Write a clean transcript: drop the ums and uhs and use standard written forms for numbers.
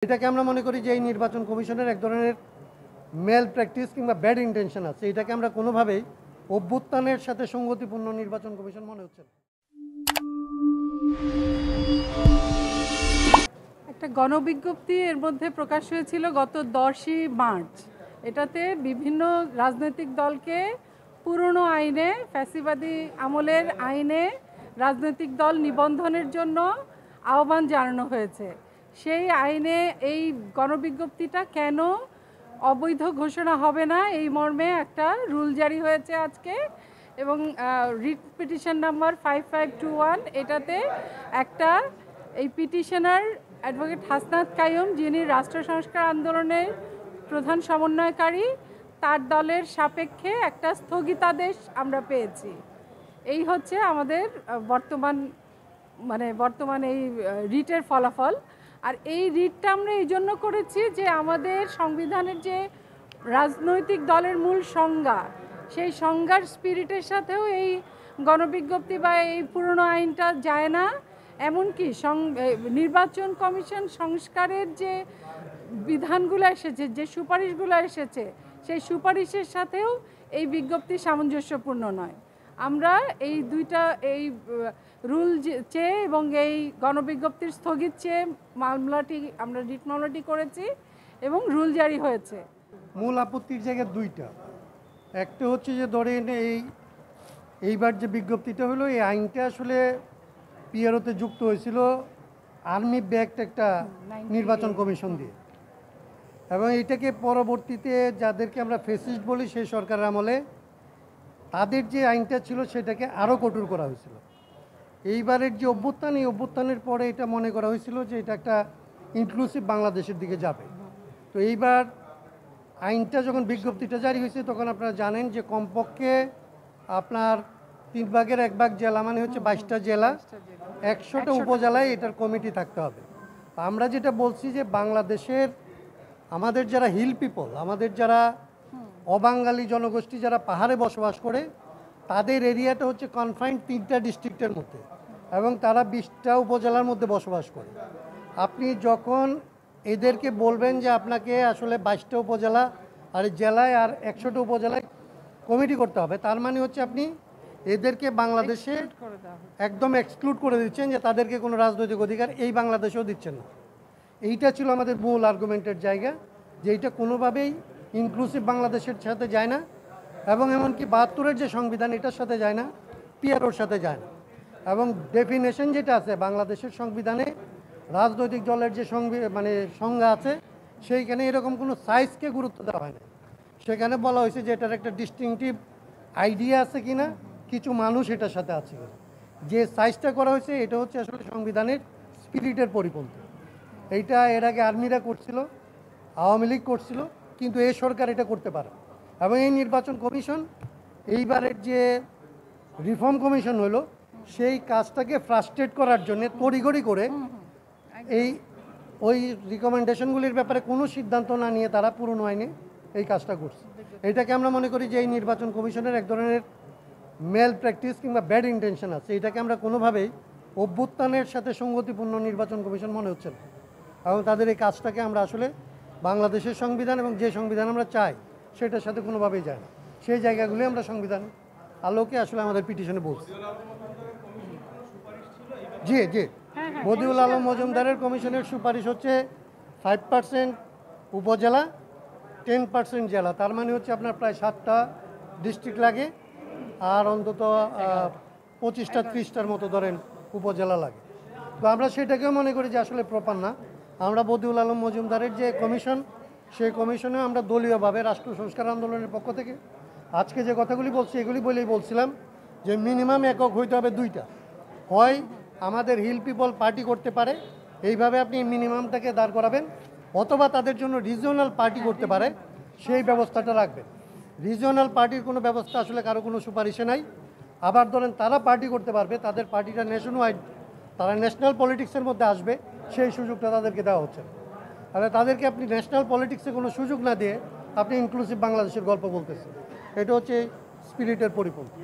এটাকে আমরা মনে করি যে এই নির্বাচন কমিশনের এক ধরনের মেল প্র্যাকটিস কিংবা ব্যাড ইন্টেনশন আছে। এটাকে আমরা কোনোভাবেই অভ্যুত্থানের সাথে সঙ্গতিপূর্ণ নির্বাচন কমিশন মনে হচ্ছে না। একটা গণবিজ্ঞপ্তি এর মধ্যে প্রকাশ হয়েছিল গত 10ই মার্চ। এটাতে বিভিন্ন রাজনৈতিক দলকে পুরনো আইনে, ফ্যাসিবাদী আমলের আইনে রাজনৈতিক দল নিবন্ধনের জন্য আহ্বান জানানো হয়েছে। সেই আইনে এই গণবিজ্ঞপ্তিটা কেন অবৈধ ঘোষণা হবে না এই মর্মে একটা রুল জারি হয়েছে আজকে, এবং রিট পিটিশন নাম্বার 5521 এটাতে একটা এই পিটিশনার অ্যাডভোকেট হাসনাত কাইয়ুম, যিনি রাষ্ট্র সংস্কার আন্দোলনের প্রধান সমন্বয়কারী, তার দলের সাপেক্ষে একটা স্থগিতাদেশ আমরা পেয়েছি। এই হচ্ছে আমাদের বর্তমান এই রিটের ফলাফল। আর এই রিটটা আমরা এই জন্য করেছি যে আমাদের সংবিধানের যে রাজনৈতিক দলের মূল সংজ্ঞা, সেই সংজ্ঞার স্পিরিটের সাথেও এই গণবিজ্ঞপ্তি বা এই পুরনো আইনটা যায় না। এমনকি নির্বাচন কমিশন সংস্কারের যে বিধানগুলো এসেছে, যে সুপারিশগুলো এসেছে, সেই সুপারিশের সাথেও এই বিজ্ঞপ্তি সামঞ্জস্যপূর্ণ নয়। আমরা এই দুইটা রুল চেয়ে এবং এই গণবিজ্ঞপ্তির স্থগিত চেয়ে আমরা রিট মামলাটি করেছি এবং রুল জারি হয়েছে। মূল আপত্তির জায়গায় দুইটা। একটা হচ্ছে যে ধরেন এইবার যে বিজ্ঞপ্তিটা হলো, এই আইনটা আসলে পিআরওতে যুক্ত হয়েছিল আর্মি ব্যাক্ট একটা নির্বাচন কমিশন দিয়ে, এবং এইটাকে পরবর্তীতে যাদেরকে আমরা ফেসিস্ট বলি সেই সরকারের আমলে তাদের যে আইনটা ছিল সেটাকে আরও কঠোর করা হয়েছিল। এইবারের যে অভ্যুত্থান, এই অভ্যুত্থানের পরে এটা মনে করা হয়েছিল যে এটা একটা ইনক্লুসিভ বাংলাদেশের দিকে যাবে। তো এইবার আইনটা যখন বিজ্ঞপ্তিটা জারি হয়েছে তখন আপনারা জানেন যে কমপক্ষে আপনার 1/3 জেলা মানে হচ্ছে 22টা জেলা, 100টা উপজেলায় এটার কমিটি থাকতে হবে। আমরা যেটা বলছি যে বাংলাদেশের আমাদের যারা হিল পিপল, আমাদের যারা অবাঙালি জনগোষ্ঠী যারা পাহাড়ে বসবাস করে, তাদের এরিয়াটা হচ্ছে কনফাইন্ড 3টা ডিস্ট্রিক্টের মধ্যে, এবং তারা 20টা উপজেলার মধ্যে বসবাস করে। আপনি যখন এদেরকে বলবেন যে আপনাকে আসলে 22টা উপজেলা আর জেলায় আর 100টা উপজেলায় কমিটি করতে হবে, তার মানে হচ্ছে আপনি এদেরকে বাংলাদেশে একদম এক্সক্লুড করে দিচ্ছেন, যে তাদেরকে কোনো রাজনৈতিক অধিকার এই বাংলাদেশেও দিচ্ছেন না। এইটা ছিল আমাদের মূল আর্গুমেন্টের জায়গা, যে এইটা কোনোভাবেই ইনক্লুসিভ বাংলাদেশের সাথে যায় না, এবং এমনকি 72-এর যে সংবিধান এটার সাথে যায় না, পিআরওর সাথে যায় না। এবং ডেফিনেশন যেটা আছে বাংলাদেশের সংবিধানে রাজনৈতিক দলের যে সংজ্ঞা আছে, সেইখানে এরকম কোনো সাইজকে গুরুত্ব দেওয়া হয় না। সেখানে বলা হয়েছে যে এটার একটা ডিস্টিংটিভ আইডিয়া আছে কিনা, কিছু মানুষ এটার সাথে আছে কিনা। যে সাইজটা করা হয়েছে এটা হচ্ছে আসলে সংবিধানের স্পিরিটের পরিপন্থী। এইটা এর আগে আর্মিরা করছিল, আওয়ামী লীগ করছিল, কিন্তু এই সরকার এটা করতে পারে। এবং এই নির্বাচন কমিশন এইবারের যে রিফর্ম কমিশন হলো, সেই কাজটাকে ফ্রাস্ট্রেট করার জন্য তড়িঘড়ি করে ওই রিকমেন্ডেশনগুলির ব্যাপারে কোনো সিদ্ধান্ত না নিয়ে তারা পুরনো আইনে এই কাজটা করছে। এটাকে আমরা মনে করি যে এই নির্বাচন কমিশনের এক ধরনের মেল প্র্যাকটিস কিংবা ব্যাড ইন্টেনশন আছে। এটাকে আমরা কোনোভাবেই অভ্যুত্থানের সাথে সঙ্গতিপূর্ণ নির্বাচন কমিশন মনে হচ্ছে না, এবং তাদের এই কাজটাকে আমরা আসলে বাংলাদেশের সংবিধান এবং যে সংবিধান আমরা চাই সেটার সাথে কোনোভাবেই যায় না। সেই জায়গাগুলি আমরা সংবিধান আলোকে আসলে আমাদের পিটিশনে বলছি। জি জি, বদিউল আলম মজুমদারের কমিশনের সুপারিশ হচ্ছে 5% উপজেলা, 10% জেলা। তার মানে হচ্ছে আপনার প্রায় 7টা ডিস্ট্রিক্ট লাগে, আর অন্তত 25টা 30টার মতো ধরেন উপজেলা লাগে। তো আমরা সেটাকেও মনে করি যে আসলে প্রপার না। আমরা বদিউল আলম মজুমদারের যে কমিশন, সেই কমিশনে আমরা দলীয়ভাবে রাষ্ট্র সংস্কার আন্দোলনের পক্ষ থেকে আজকে যে কথাগুলি বলছি এগুলি বলেই বলছিলাম যে মিনিমাম একক হইতে হবে 2টা। হয় আমাদের হিল পিপল পার্টি করতে পারে, এইভাবে আপনি মিনিমামটাকে দাঁড় করাবেন, অথবা তাদের জন্য রিজিওনাল পার্টি করতে পারে, সেই ব্যবস্থাটা রাখবেন। রিজিওনাল পার্টির কোনো ব্যবস্থা আসলে কারো কোনো সুপারিশে নাই। আবার ধরেন তারা পার্টি করতে পারবে, তাদের পার্টিটা ন্যাশন ওয়াইড, তারা ন্যাশনাল পলিটিক্সের মধ্যে আসবে, সেই সুযোগটা তাদেরকে দেওয়া হচ্ছে না। তাহলে তাদেরকে আপনি ন্যাশনাল পলিটিক্সে কোনো সুযোগ না দিয়ে আপনি ইনক্লুসিভ বাংলাদেশের গল্প বলতেছেন। এটা হচ্ছে স্পিরিটের পরিপন্থী।